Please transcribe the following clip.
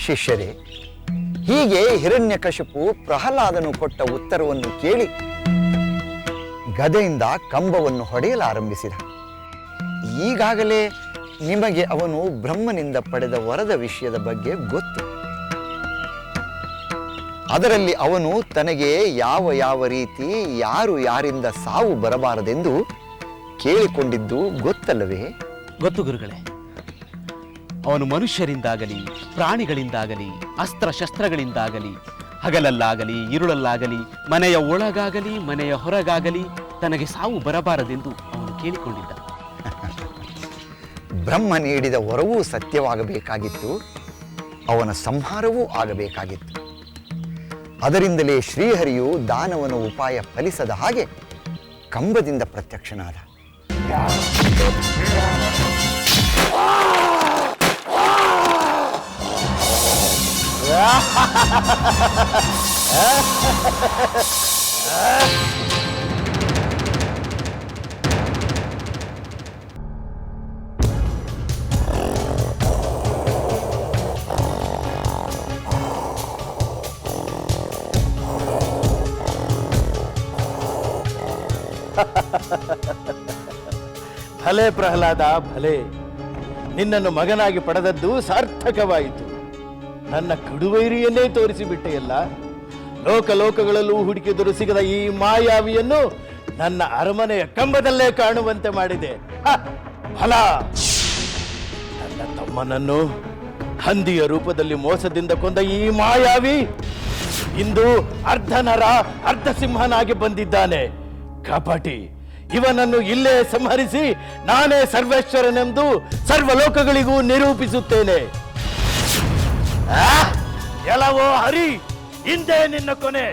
ಶಿಷ್ಯರೇ, ಹೀಗೆ ಹಿರಣ್ಯಕಶಿಪು ಪ್ರಹ್ಲಾದನು ಕೊಟ್ಟ ಉತ್ತರವನ್ನು ಕೇಳಿ ಗದೆಯಿಂದ ಕಂಬವನ್ನು ಹೊಡೆಯಲಾರಂಭಿಸಿದ. ಈಗಾಗಲೇ ನಿಮಗೆ ಅವನು ಬ್ರಹ್ಮನಿಂದ ಪಡೆದ ವರದ ವಿಷಯದ ಬಗ್ಗೆ ಗೊತ್ತು. ಅದರಲ್ಲಿ ಅವನು ತನಗೆ ಯಾವ ಯಾವ ರೀತಿ ಯಾರು ಯಾರಿಂದ ಸಾವು ಬರಬಾರದೆಂದು ಕೇಳಿಕೊಂಡಿದ್ದು ಗೊತ್ತಲ್ಲವೇ? ಗೊತ್ತು ಗುರುಗಳೇ. ಅವನು ಮನುಷ್ಯರಿಂದಾಗಲಿ ಪ್ರಾಣಿಗಳಿಂದಾಗಲಿ ಅಸ್ತ್ರಶಸ್ತ್ರಗಳಿಂದಾಗಲಿ ಹಗಲಲ್ಲಾಗಲಿ ഇരുಳಲ್ಲಾಗಲಿ ಮನೆಯ ಒಳಗಾಗಲಿ ಮನೆಯ ಹೊರಗಾಗಲಿ ತನಗೆ ಸಾವು ಬರಬಾರದೆಂದು ಅವನು ಕೇಳಿಕೊಂಡಿದ್ದ. ಬ್ರಹ್ಮ ನೀಡಿದ ವರವೂ ಸತ್ಯವಾಗಬೇಕಾಗಿತ್ತು, ಅವನ ಸಂಹಾರವೂ ಆಗಬೇಕಾಗಿತ್ತು. ಅದರಿಂದಲೇ ಶ್ರೀಹರಿಯು ದಾನವನ ಉಪಾಯ ಫಲಿಸದ ಹಾಗೆ ಕಂಬದಿಂದ ಪ್ರತ್ಯಕ್ಷನಾದ. ಭಲೆ ಪ್ರಹ್ಲಾದ, ಭಲೆ. ನಿನ್ನನ್ನು ಮಗನಾಗಿ ಪಡೆದದ್ದು ಸಾರ್ಥಕವಾಯಿತು. ನನ್ನ ಕಡುವೈರಿಯನ್ನೇ ತೋರಿಸಿಬಿಟ್ಟೆಯಲ್ಲ. ಲೋಕಲೋಕಗಳಲ್ಲೂ ಹುಡುಕಿದರೂ ಸಿಗದ ಈ ಮಾಯಾವಿಯನ್ನು ನನ್ನ ಅರಮನೆಯ ಕಂಬದಲ್ಲೇ ಕಾಣುವಂತೆ ಮಾಡಿದೆ. ಫಲ, ನನ್ನ ತಮ್ಮನನ್ನು ಹಂದಿಯ ರೂಪದಲ್ಲಿ ಮೋಸದಿಂದ ಕೊಂದ ಈ ಮಾಯಾವಿ ಇಂದು ಅರ್ಧ ನರ ಅರ್ಧ ಸಿಂಹನಾಗಿ ಬಂದಿದ್ದಾನೆ. ಕಪಟಿ, ಇವನನ್ನು ಇಲ್ಲೇ ಸಂಹರಿಸಿ ನಾನೇ ಸರ್ವೇಶ್ವರನೆಂದು ಸರ್ವಲೋಕಗಳಿಗೂ ನಿರೂಪಿಸುತ್ತೇನೆ. ಎಲ್ಲವೋ ಹರಿ, ಹಿಂದೆ ನಿನ್ನ ಕೊನೆ.